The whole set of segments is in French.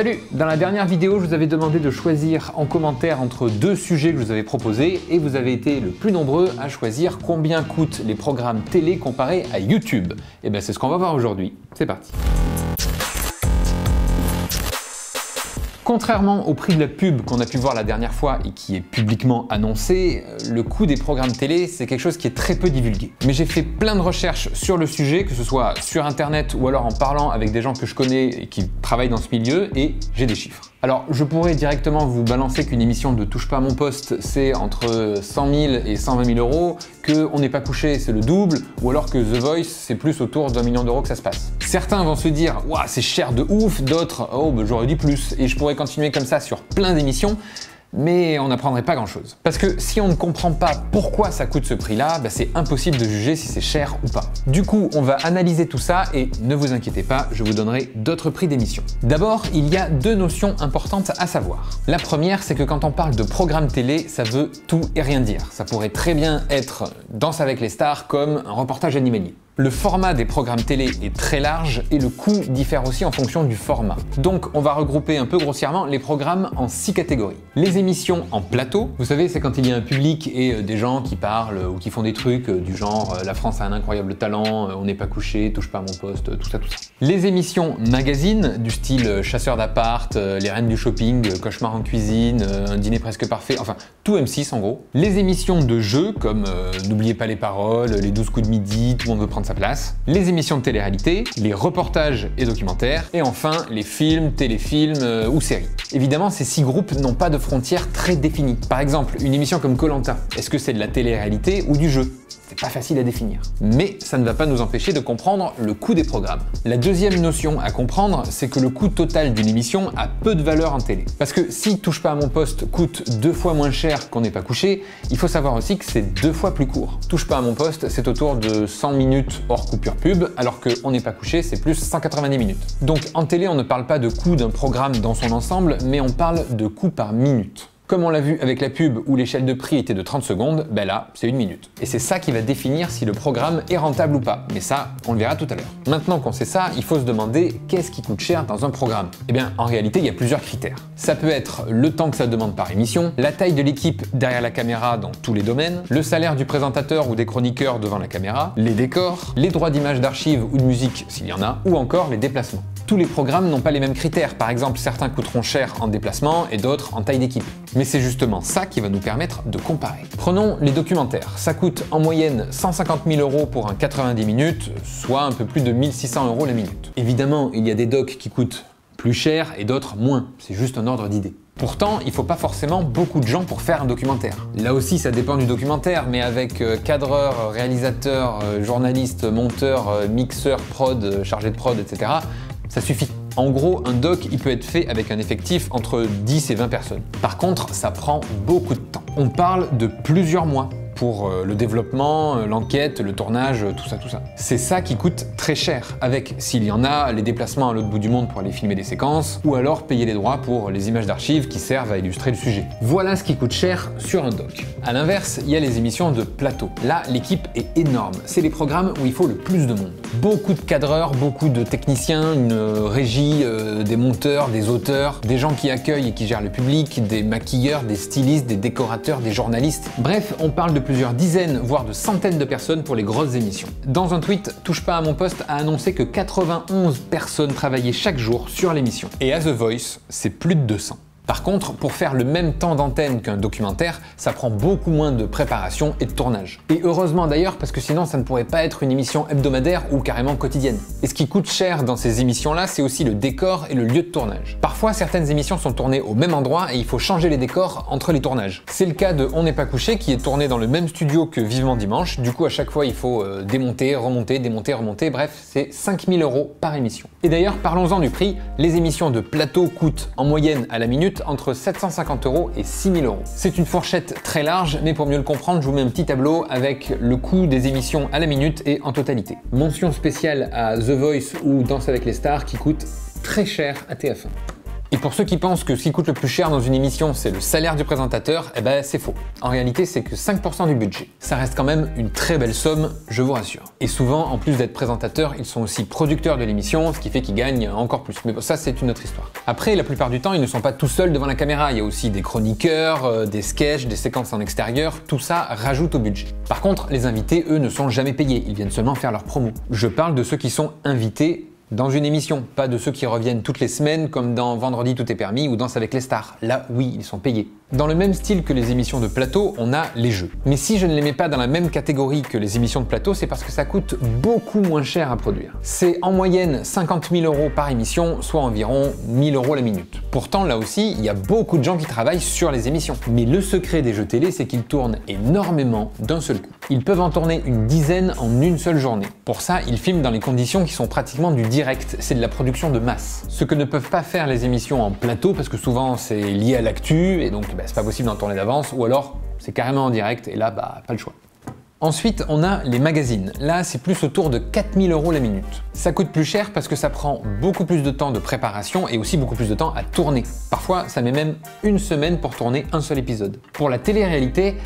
Salut! Dans la dernière vidéo, je vous avais demandé de choisir en commentaire entre deux sujets que je vous avais proposés et vous avez été le plus nombreux à choisir combien coûtent les programmes télé comparés à YouTube. Et bien c'est ce qu'on va voir aujourd'hui. C'est parti! Contrairement au prix de la pub qu'on a pu voir la dernière fois et qui est publiquement annoncé, le coût des programmes télé, c'est quelque chose qui est très peu divulgué. Mais j'ai fait plein de recherches sur le sujet, que ce soit sur internet ou alors en parlant avec des gens que je connais et qui travaillent dans ce milieu, et j'ai des chiffres. Alors, je pourrais directement vous balancer qu'une émission de Touche pas à mon poste, c'est entre 100 000 et 120 000 euros, que On n'est pas couché, c'est le double, ou alors que The Voice, c'est plus autour d'1 million d'euros que ça se passe. Certains vont se dire, waouh, c'est cher de ouf, d'autres, oh, bah, j'aurais dit plus, et je pourrais continuer comme ça sur plein d'émissions. Mais on n'apprendrait pas grand-chose. Parce que si on ne comprend pas pourquoi ça coûte ce prix-là, c'est impossible de juger si c'est cher ou pas. Du coup, on va analyser tout ça et ne vous inquiétez pas, je vous donnerai d'autres prix d'émission. D'abord, il y a deux notions importantes à savoir. La première, c'est que quand on parle de programme télé, ça veut tout et rien dire. Ça pourrait très bien être Danse avec les stars comme un reportage animalier. Le format des programmes télé est très large et le coût diffère aussi en fonction du format. Donc on va regrouper un peu grossièrement les programmes en 6 catégories. Les émissions en plateau, vous savez, c'est quand il y a un public et des gens qui parlent ou qui font des trucs du genre la France a un incroyable talent, on n'est pas couché, touche pas à mon poste, tout ça. Les émissions magazines du style Chasseur d'appart, Les reines du shopping, Cauchemar en cuisine, Un dîner presque parfait, enfin tout M6 en gros. Les émissions de jeux comme N'oubliez pas les paroles, Les 12 coups de midi, Tout le monde veut prendre sa place, les émissions de télé-réalité, les reportages et documentaires, et enfin les films, téléfilms ou séries. Évidemment, ces 6 groupes n'ont pas de frontières très définies. Par exemple, une émission comme Koh-Lanta, est-ce que c'est de la télé-réalité ou du jeu ? C'est pas facile à définir. Mais ça ne va pas nous empêcher de comprendre le coût des programmes. La deuxième notion à comprendre, c'est que le coût total d'une émission a peu de valeur en télé. Parce que si Touche pas à mon poste coûte 2 fois moins cher qu'on n'est pas couché, il faut savoir aussi que c'est 2 fois plus court. Touche pas à mon poste, c'est autour de 100 minutes hors coupure pub, alors que On n'est pas couché, c'est plus 190 minutes. Donc en télé, on ne parle pas de coût d'un programme dans son ensemble, mais on parle de coût par minute. Comme on l'a vu avec la pub où l'échelle de prix était de 30 secondes, là, c'est 1 minute. Et c'est ça qui va définir si le programme est rentable ou pas. Mais ça, on le verra tout à l'heure. Maintenant qu'on sait ça, il faut se demander qu'est-ce qui coûte cher dans un programme. Eh bien, en réalité, il y a plusieurs critères. Ça peut être le temps que ça demande par émission, la taille de l'équipe derrière la caméra dans tous les domaines, le salaire du présentateur ou des chroniqueurs devant la caméra, les décors, les droits d'image d'archives ou de musique s'il y en a, ou encore les déplacements. Tous les programmes n'ont pas les mêmes critères. Par exemple, certains coûteront cher en déplacement et d'autres en taille d'équipe. Mais c'est justement ça qui va nous permettre de comparer. Prenons les documentaires. Ça coûte en moyenne 150 000 euros pour un 90 minutes, soit un peu plus de 1 600 euros la minute. Évidemment, il y a des docs qui coûtent plus cher et d'autres moins. C'est juste un ordre d'idée. Pourtant, il ne faut pas forcément beaucoup de gens pour faire un documentaire. Là aussi, ça dépend du documentaire, mais avec cadreur, réalisateur, journaliste, monteur, mixeur, prod, chargé de prod, etc., ça suffit. En gros, un doc, il peut être fait avec un effectif entre 10 et 20 personnes. Par contre, ça prend beaucoup de temps. On parle de plusieurs mois pour le développement, l'enquête, le tournage, tout ça. C'est ça qui coûte très cher, avec, s'il y en a, les déplacements à l'autre bout du monde pour aller filmer des séquences, ou alors payer les droits pour les images d'archives qui servent à illustrer le sujet. Voilà ce qui coûte cher sur un doc. A l'inverse, il y a les émissions de plateau. Là, l'équipe est énorme. C'est les programmes où il faut le plus de monde. Beaucoup de cadreurs, beaucoup de techniciens, une régie, des monteurs, des auteurs, des gens qui accueillent et qui gèrent le public, des maquilleurs, des stylistes, des décorateurs, des journalistes. Bref, on parle de plusieurs dizaines, voire de centaines de personnes pour les grosses émissions. Dans un tweet, Touche pas à mon poste a annoncé que 91 personnes travaillaient chaque jour sur l'émission. Et à The Voice, c'est plus de 200. Par contre, pour faire le même temps d'antenne qu'un documentaire, ça prend beaucoup moins de préparation et de tournage. Et heureusement d'ailleurs, parce que sinon ça ne pourrait pas être une émission hebdomadaire ou carrément quotidienne. Et ce qui coûte cher dans ces émissions-là, c'est aussi le décor et le lieu de tournage. Parfois, certaines émissions sont tournées au même endroit et il faut changer les décors entre les tournages. C'est le cas de On n'est pas couché, qui est tourné dans le même studio que Vivement Dimanche. Du coup, à chaque fois, il faut démonter, remonter, démonter, remonter. Bref, c'est 5 000 euros par émission. Et d'ailleurs, parlons-en du prix. Les émissions de plateau coûtent en moyenne à la minute entre 750 euros et 6 000 euros. C'est une fourchette très large, mais pour mieux le comprendre, je vous mets un petit tableau avec le coût des émissions à la minute et en totalité. Mention spéciale à The Voice ou Danse avec les stars qui coûtent très cher à TF1. Et pour ceux qui pensent que ce qui coûte le plus cher dans une émission, c'est le salaire du présentateur, eh ben c'est faux. En réalité, c'est que 5% du budget. Ça reste quand même une très belle somme, je vous rassure. Et souvent, en plus d'être présentateurs, ils sont aussi producteurs de l'émission, ce qui fait qu'ils gagnent encore plus. Mais bon, ça, c'est une autre histoire. Après, la plupart du temps, ils ne sont pas tout seuls devant la caméra. Il y a aussi des chroniqueurs, des sketchs, des séquences en extérieur. Tout ça rajoute au budget. Par contre, les invités, eux, ne sont jamais payés. Ils viennent seulement faire leur promo. Je parle de ceux qui sont invités dans une émission, pas de ceux qui reviennent toutes les semaines comme dans Vendredi tout est permis ou Danse avec les stars. Là, oui, ils sont payés. Dans le même style que les émissions de plateau, on a les jeux. Mais si je ne les mets pas dans la même catégorie que les émissions de plateau, c'est parce que ça coûte beaucoup moins cher à produire. C'est en moyenne 50 000 € par émission, soit environ 1 000 € la minute. Pourtant, là aussi, il y a beaucoup de gens qui travaillent sur les émissions. Mais le secret des jeux télé, c'est qu'ils tournent énormément d'un seul coup. Ils peuvent en tourner une dizaine en une seule journée. Pour ça, ils filment dans les conditions qui sont pratiquement du direct, c'est de la production de masse. Ce que ne peuvent pas faire les émissions en plateau, parce que souvent c'est lié à l'actu, et donc c'est pas possible d'en tourner d'avance, ou alors c'est carrément en direct, et là, pas le choix. Ensuite, on a les magazines. Là, c'est plus autour de 4 000 € la minute. Ça coûte plus cher parce que ça prend beaucoup plus de temps de préparation et aussi beaucoup plus de temps à tourner. Parfois, ça met même une semaine pour tourner un seul épisode. Pour la télé-réalité,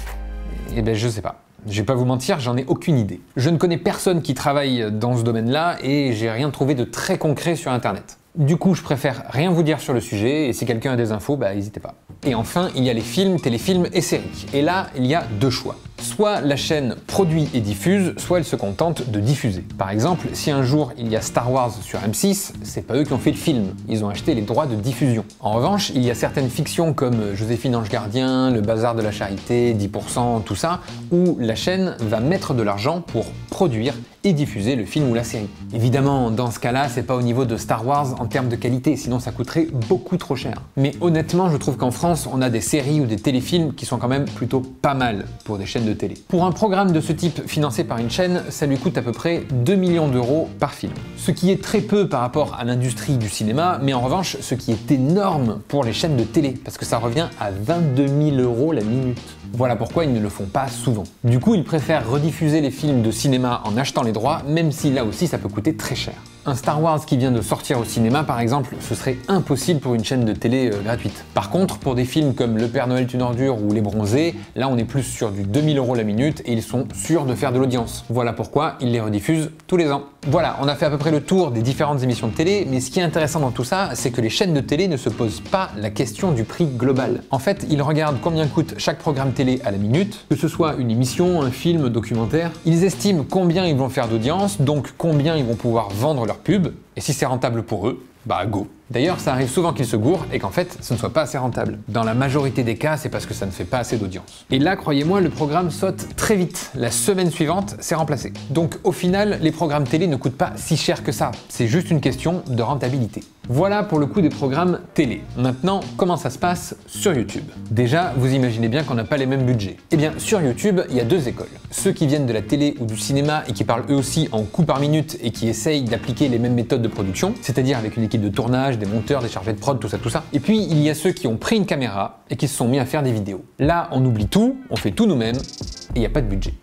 eh ben je sais pas. Je vais pas vous mentir, j'en ai aucune idée. Je ne connais personne qui travaille dans ce domaine-là et j'ai rien trouvé de très concret sur internet. Du coup, je préfère rien vous dire sur le sujet et si quelqu'un a des infos, n'hésitez pas. Et enfin, il y a les films, téléfilms et séries. Et là, il y a deux choix. Soit la chaîne produit et diffuse, soit elle se contente de diffuser. Par exemple, si un jour il y a Star Wars sur M6, c'est pas eux qui ont fait le film, ils ont acheté les droits de diffusion. En revanche, il y a certaines fictions comme Joséphine Ange Gardien, Le Bazar de la Charité, 10%, tout ça, où la chaîne va mettre de l'argent pour produire et diffuser le film ou la série. Évidemment, dans ce cas-là, c'est pas au niveau de Star Wars en termes de qualité, sinon ça coûterait beaucoup trop cher. Mais honnêtement, je trouve qu'en France, on a des séries ou des téléfilms qui sont quand même plutôt pas mal pour des chaînes de télé. Pour un programme de ce type financé par une chaîne, ça lui coûte à peu près 2 millions d'euros par film. Ce qui est très peu par rapport à l'industrie du cinéma, mais en revanche, ce qui est énorme pour les chaînes de télé, parce que ça revient à 22 000 € la minute. Voilà pourquoi ils ne le font pas souvent. Du coup, ils préfèrent rediffuser les films de cinéma en achetant les droits, même si là aussi ça peut coûter très cher. Un Star Wars qui vient de sortir au cinéma, par exemple, ce serait impossible pour une chaîne de télé gratuite. Par contre, pour des films comme Le Père Noël est une ordure ou Les Bronzés, là on est plus sur du 2 000 € la minute et ils sont sûrs de faire de l'audience. Voilà pourquoi ils les rediffusent tous les ans. Voilà, on a fait à peu près le tour des différentes émissions de télé, mais ce qui est intéressant dans tout ça, c'est que les chaînes de télé ne se posent pas la question du prix global. En fait, ils regardent combien coûte chaque programme télé à la minute, que ce soit une émission, un film, documentaire. Ils estiment combien ils vont faire d'audience, donc combien ils vont pouvoir vendre leur pub, et si c'est rentable pour eux, go. D'ailleurs, ça arrive souvent qu'ils se gourrent et qu'en fait, ce ne soit pas assez rentable. Dans la majorité des cas, c'est parce que ça ne fait pas assez d'audience. Et là, croyez-moi, le programme saute très vite. La semaine suivante, c'est remplacé. Donc au final, les programmes télé ne coûtent pas si cher que ça. C'est juste une question de rentabilité. Voilà pour le coût des programmes télé. Maintenant, comment ça se passe sur YouTube? Déjà, vous imaginez bien qu'on n'a pas les mêmes budgets. Eh bien, sur YouTube, il y a deux écoles. Ceux qui viennent de la télé ou du cinéma et qui parlent eux aussi en coût par minute et qui essayent d'appliquer les mêmes méthodes de production, c'est-à-dire avec une équipe de tournage, des monteurs, des chargés de prod, tout ça. Et puis, il y a ceux qui ont pris une caméra et qui se sont mis à faire des vidéos. Là, on oublie tout, on fait tout nous-mêmes et il n'y a pas de budget.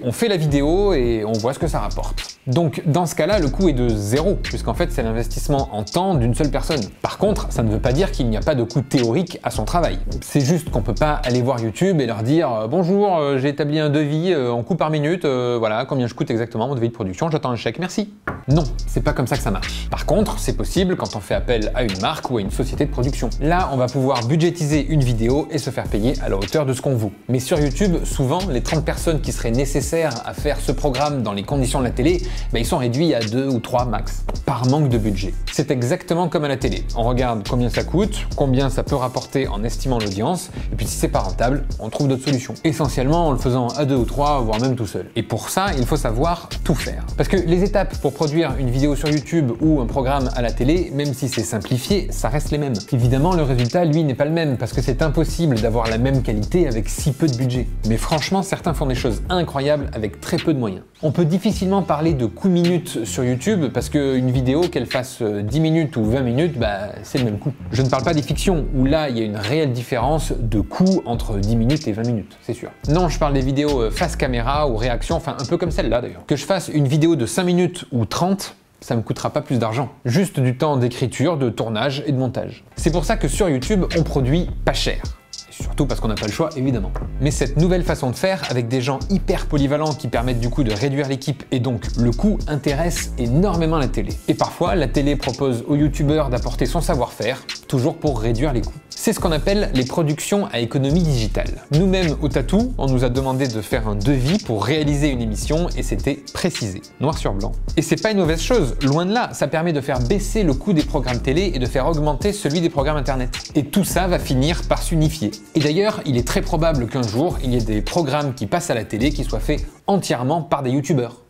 On fait la vidéo et on voit ce que ça rapporte. Donc dans ce cas-là, le coût est de 0, puisqu'en fait c'est l'investissement en temps d'une seule personne. Par contre, ça ne veut pas dire qu'il n'y a pas de coût théorique à son travail. C'est juste qu'on peut pas aller voir YouTube et leur dire « Bonjour, j'ai établi un devis en coût par minute, voilà combien je coûte exactement mon devis de production, j'attends un chèque, merci ». Non, c'est pas comme ça que ça marche. Par contre, c'est possible quand on fait appel à une marque ou à une société de production. Là, on va pouvoir budgétiser une vidéo et se faire payer à la hauteur de ce qu'on vaut. Mais sur YouTube, souvent, les 30 personnes qui seraient nécessaires à faire ce programme dans les conditions de la télé, ils sont réduits à 2 ou 3 max, par manque de budget. C'est exactement comme à la télé. On regarde combien ça coûte, combien ça peut rapporter en estimant l'audience, et puis si c'est pas rentable, on trouve d'autres solutions. Essentiellement en le faisant à 2 ou 3, voire même tout seul. Et pour ça, il faut savoir tout faire. Parce que les étapes pour produire une vidéo sur YouTube ou un programme à la télé, même si c'est simplifié, ça reste les mêmes. Évidemment, le résultat, lui, n'est pas le même, parce que c'est impossible d'avoir la même qualité avec si peu de budget. Mais franchement, certains font des choses incroyables avec très peu de moyens. On peut difficilement parler de coût minute sur YouTube parce qu'une vidéo, qu'elle fasse 10 minutes ou 20 minutes, c'est le même coût. Je ne parle pas des fictions où là, il y a une réelle différence de coût entre 10 minutes et 20 minutes, c'est sûr. Non, je parle des vidéos face caméra ou réaction, enfin un peu comme celle-là d'ailleurs. Que je fasse une vidéo de 5 minutes ou 30, ça me coûtera pas plus d'argent. Juste du temps d'écriture, de tournage et de montage. C'est pour ça que sur YouTube, on produit pas cher. Surtout parce qu'on n'a pas le choix, évidemment. Mais cette nouvelle façon de faire, avec des gens hyper polyvalents qui permettent du coup de réduire l'équipe et donc le coût, intéresse énormément la télé. Et parfois, la télé propose aux youtubeurs d'apporter son savoir-faire, toujours pour réduire les coûts. C'est ce qu'on appelle les productions à économie digitale. Nous-mêmes, au Tatou, on nous a demandé de faire un devis pour réaliser une émission et c'était précisé, noir sur blanc. Et c'est pas une mauvaise chose, loin de là, ça permet de faire baisser le coût des programmes télé et de faire augmenter celui des programmes internet. Et tout ça va finir par s'unifier. Et d'ailleurs, il est très probable qu'un jour, il y ait des programmes qui passent à la télé qui soient faits entièrement par des youtubeurs.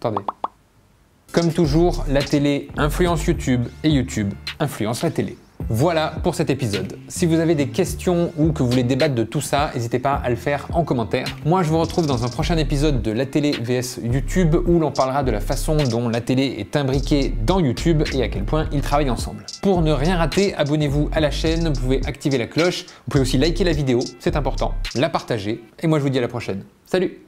Attendez. Comme toujours, la télé influence YouTube et YouTube influence la télé. Voilà pour cet épisode. Si vous avez des questions ou que vous voulez débattre de tout ça, n'hésitez pas à le faire en commentaire. Moi, je vous retrouve dans un prochain épisode de La télé vs YouTube où l'on parlera de la façon dont la télé est imbriquée dans YouTube et à quel point ils travaillent ensemble. Pour ne rien rater, abonnez-vous à la chaîne, vous pouvez activer la cloche, vous pouvez aussi liker la vidéo, c'est important, la partager et moi je vous dis à la prochaine. Salut!